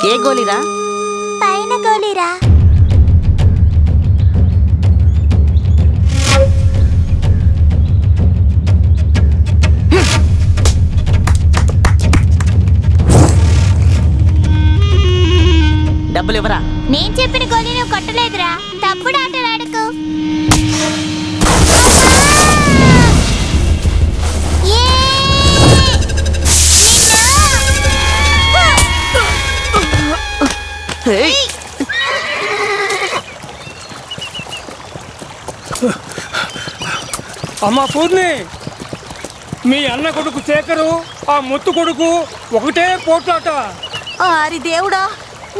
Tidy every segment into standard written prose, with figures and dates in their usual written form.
ఏ గోలీరా? పైన గోలీరా. డబ్బులు ఇవ్వరా? నేను చెప్పిన గోలీ నువ్వు కొట్టలేదురా. తప్పుడు ఆటలు ఆడకు. అమ్మా పూర్ణి, మీ అన్న కొడుకు శేఖరు ఆ ముత్తు కొడుకు ఒకటే పోట్లాట. అరి దేవుడా,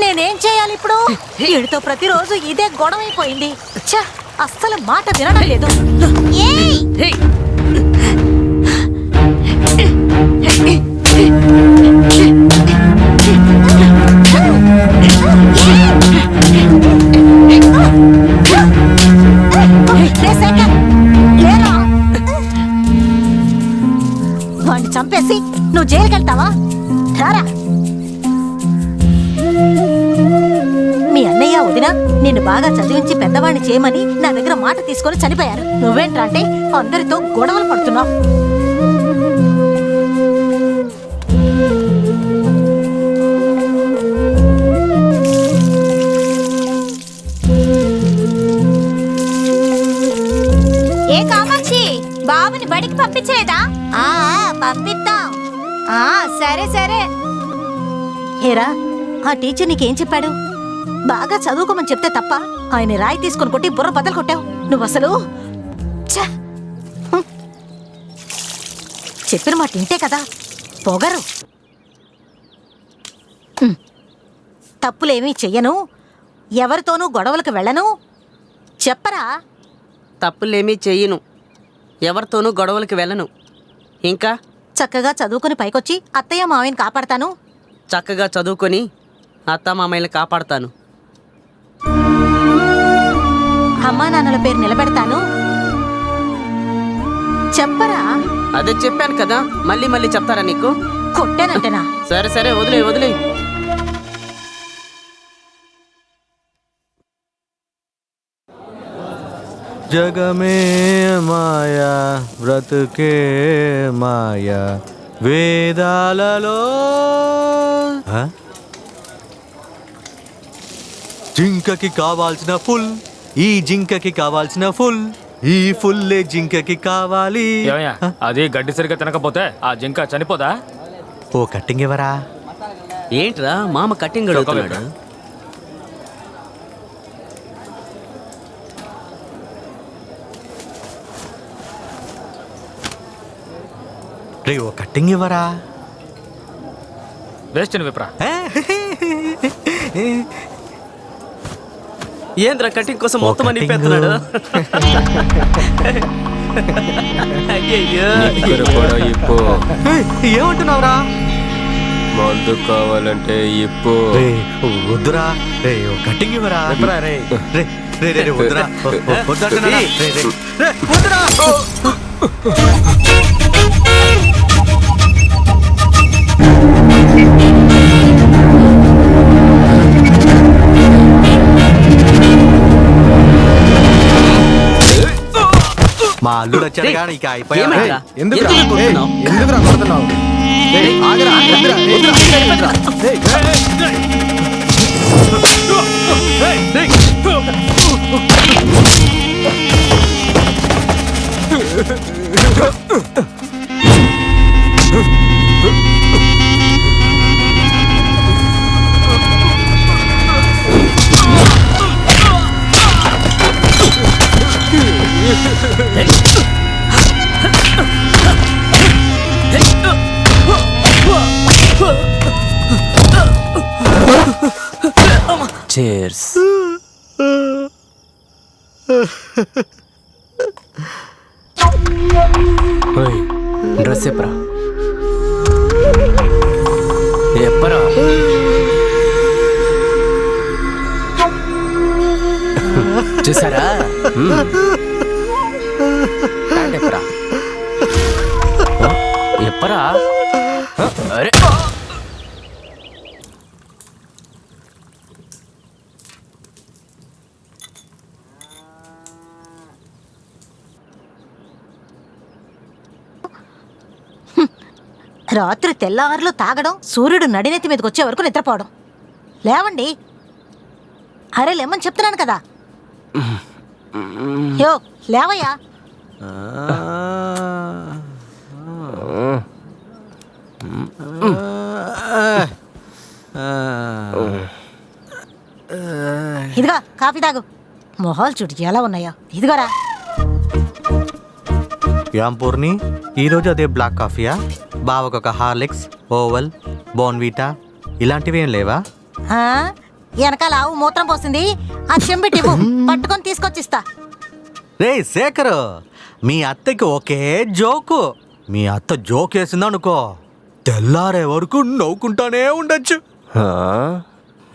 నేనేం చేయాలి ఇప్పుడు? వీడితో ప్రతిరోజు ఇదే గొడవైపోయింది. ఛ, అస్సలు మాట వినడం లేదు. వాడిని చంపేసి నువ్వు జైలుకి వెళ్తావా? రారా. మీ అన్నయ్య వదిన నిన్ను బాగా చదివించి పెద్దవాడిని చేయమని నా దగ్గర మాట తీసుకొని చనిపోయారు. నువ్వేంట్రా అంటే అందరితో గొడవలు పడుతున్నావు. ఏ కామాక్షి, బాబుని బడికి పంపించలేదా? పంపిద్దాం. సరే సరే. హేరా, ఆ టీచర్ నీకేం చెప్పాడు? బాగా చదువుకోమని చెప్తే తప్ప ఆయన రాయి తీసుకొని కొట్టి బుర్ర బద్దలు కొట్టావు. నువ్వు అసలు చెప్పిన మాట వింటే కదా పొగరు. తప్పులేమీ చెయ్యను, ఎవరితోనూ గొడవలకు వెళ్ళను. చెప్పరా? తప్పులేమీ చెయ్యను, ఎవరితోనూ గొడవలకి వెళ్ళను. ఇంకా చక్కగా చదువుకుని పైకొచ్చి అత్తయ్య మావయ్యని కాపాడతాను. చక్కగా చదువుకొని అత్త మామయ్యని కాపాడతాను. అమ్మా నాన్నల పేరు నిలబెడతాను. చెప్పరా? అదే చెప్పాను కదా, మళ్ళీ మళ్ళీ చెప్తారా నీకు? కొట్టానంటేనా? సరే సరే, వదిలే వదిలే. జగమే మాయా బ్రతుకే మాయా వేదాలలో జింకకి కావాల్సిన ఫుల్, ఈ జింకకి కావాల్సిన ఫుల్, ఈ ఫుల్లే జింకకి కావాలి. అది గడ్డి సరిగ్గా తినకపోతే ఆ జింక చనిపోదా? ఓ కట్టింగ్ ఇవ్వరా? ఏంట్రా మామ కట్టింగ్ అడుగుతున్నాడు? రే ఓ కట్టింగ్ ఇవ్వరా? వేస్ట్ విప్రా. ఏంద్రా కటింగ్ కోసం మొత్తం అని పెడుతున్నాడు? ఏమంటున్నావురా? మందు కావాలంటే ఇప్పు. వద్దురా, రే ఓ కటింగ్ ఇవ్వరా? రే రే రే రే వద్దురా, వద్దంటున్నా. వద్దురా. మా అల్లుడు వచ్చాడు కానీ ఇక అయిపోయాడు. ఎందుకు కొడుతున్నావు? Cheers. డ్రెస్ ఎప్పరా? ఎప్పరా? చూసారా? రాత్రి తెల్లవారులు తాగడం, సూర్యుడు నడినెత్తి మీదకి వచ్చే వరకు నిద్రపోవడం. లేవండి. అరే లేమని చెప్తున్నాను కదా. యో లేవయ్యా. ఇదిగో కాఫీ తాగు. మొహాలు చూడు ఎలా ఉన్నాయో. ఇదిగోరా. యాం పూర్ణి, ఈరోజు అదే బ్లాక్ కాఫీయా? బావకొక హార్లిక్స్, ఓవల్, బోన్వీటా ఇలాంటివి ఏం లేవా? వెనకాల ఆవు మూత్రం పోసింది, ఆ చెంబిటివ్వు, పట్టుకొని తీసుకొచ్చిస్తా. రే శేఖర్, మీ అత్తకి ఒకే జోకు. మీ అత్త జోక్ వేసిందనుకో, తెల్లారే వరకు నవ్వుకుంటానే ఉండొచ్చు.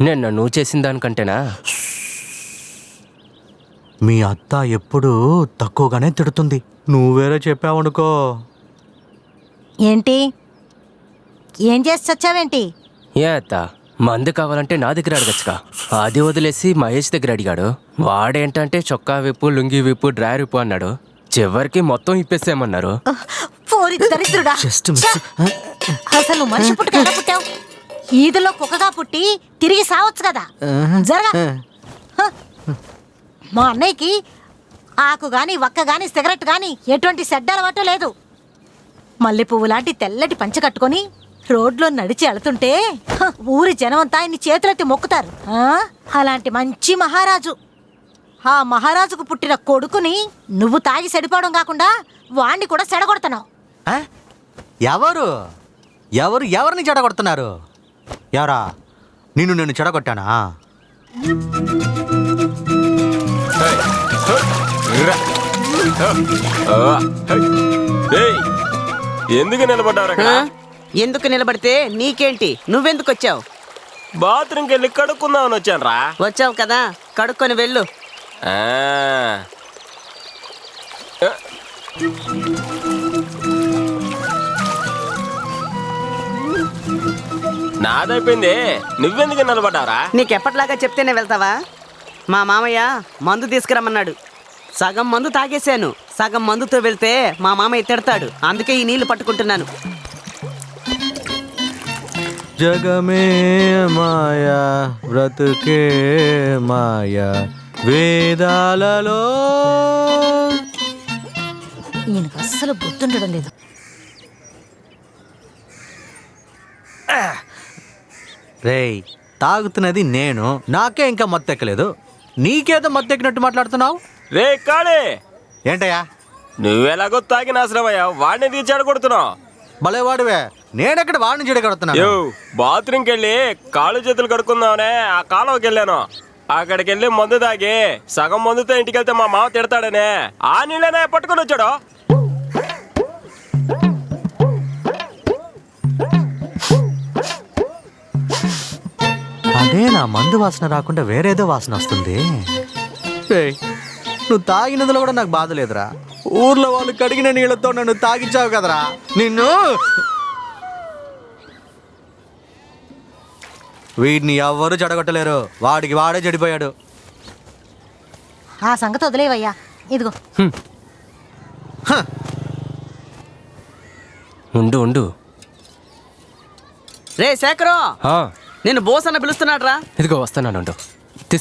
నిన్న నువ్వు చేసిన దానికంటేనా? మీ అత్త ఎప్పుడు తక్కువగానే తిడుతుంది. నువ్వేరే చెప్పావనుకో. ఏంటి? ఏం చేసి చచ్చావేంటి? ఏ అత్త, మందు కావాలంటే నా దగ్గర అడగచ్చుగా. అది వదిలేసి మహేష్ దగ్గర అడిగాడు. వాడేంటంటే చొక్కా విప్పు, లుంగి విప్పు, డ్రైర్ విప్పు అన్నాడు. చివరికి మొత్తం ఇప్పేసేయమన్నారు. పోరి దరిద్రుడా. అసలు నువ్వు మనిషి పుట్టుక ఎలా పుట్టావు? ఈదులో కుక్కగా పుట్టి తిరిగి సావచ్చు కదా. జరగా. మా అన్నయ్యకి ఆకు గాని, వక్క గాని, సిగరెట్ గాని ఎటువంటి చెడ్డ అలవాటు లేదు. మల్లె పువ్వు లాంటి తెల్లటి పంచె కట్టుకొని రోడ్లో నడిచి వెళుతుంటే ఊరి జనమంతా ఆయన్ని చేతులెత్తి మొక్కుతారు. అలాంటి మంచి మహారాజు. ఆ మహారాజుకు పుట్టిన కొడుకుని నువ్వు తాగి చెడిపోవడం కాకుండా వాణ్ణి కూడా చెడగొడుతున్నావు. ఎవరు ఎవరు ఎవరిని చెడగొడుతున్నారు? ఎవరా? నేను చెడగొట్టానా? ఎందుకు నిలబడ్డారు? ఎందుకు నిలబడితే నీకేంటి? నువ్వెందుకు వచ్చావు? బాత్రూమ్కి వెళ్ళి కడుక్కుందామని వచ్చాను రా. వచ్చావు కదా, కడుక్కొని వెళ్ళు. నాదైపోయింది, నువ్వెందుకు నిలబడ్డావురా? నీకెప్పట్లాగా చెప్తేనే వెళ్తావా? మా మామయ్య మందు తీసుకురమ్మన్నాడు. సగం మందు తాగేశాను. సగం మందుతో వెళ్తే మా మామయ్య తిడతాడు. అందుకే ఈ నీళ్లు పట్టుకుంటున్నాను. జగమే మాయా, బ్రతుకే మాయా, వేదాలలో. ఈయనకు అస్సలు గుర్తుండడం లేదు. రేయ్, తాగుతున్నది నేను. నాకే ఇంకా మత్తెక్కలేదు. నీకేదో మత్తెక్కినట్టు మాట్లాడుతున్నావు. రే కాళీ, ఏంటయ్యా? నువ్వెలాగో తాగి నాశనమయ్యా, వాడిని తీర్చాడు కొడుతున్నావు. భలేవాడివే. నేనెక్కడ వాడిని చెడగొడుతున్నాను? బాత్రూమ్కి వెళ్ళి కాళ్ళు చేతులు కడుక్కుందామనే ఆ కాలువకి వెళ్ళాను. అక్కడికి వెళ్ళి మందు తాగి సగం మందుతో ఇంటికి వెళ్తే మా మామ తిడతాడనే ఆ నీళ్ళనే పట్టుకొని వచ్చాడు. అదే నా మందు వాసన రాకుండా వేరేదో వాసన వస్తుంది. నువ్వు తాగినదిలో కూడా నాకు బాధ లేదురా. ఊర్లో వాళ్ళు కడిగిన నీళ్ళతో నన్ను తాగించావు కదరా. నిన్ను వీడిని ఎవ్వరూ చెడగొట్టలేరు. వాడికి వాడే చెడిపోయాడు. ఆ సంగతి వదిలేవయ్యా. ఇదిగో. ఉండు ఉండు. రే శేఖరు, నేను బోస్ అన్న పిలుస్తున్నాడు రా. ఇదిగో వస్తున్నాను.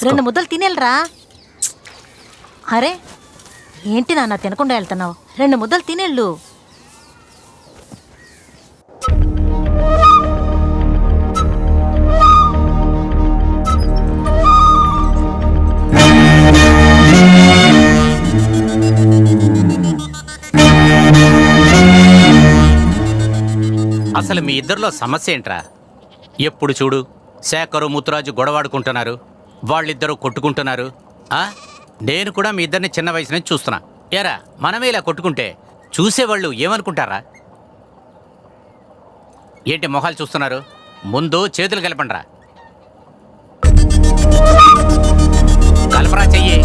2 ముద్దలు తినేళ్ళరా. అరే ఏంటి నాన్న తినకుండా వెళ్తున్నావు? 2 ముద్దలు తినేళ్ళు. అసలు మీ ఇద్దరిలో సమస్య ఏంట్రా? ఎప్పుడు చూడు శేఖరు, ముత్తురాజు గొడవాడుకుంటున్నారు. వాళ్ళిద్దరూ కొట్టుకుంటున్నారు. నేను కూడా మీ ఇద్దరిని చిన్న వయసు నుంచి చూస్తున్నా. ఏరా, మనమే ఇలా కొట్టుకుంటే చూసేవాళ్ళు ఏమనుకుంటారా? ఏంటి మొహాలు చూస్తున్నారు? ముందు చేతులు కలపండిరా. కలపరా చెయ్యి.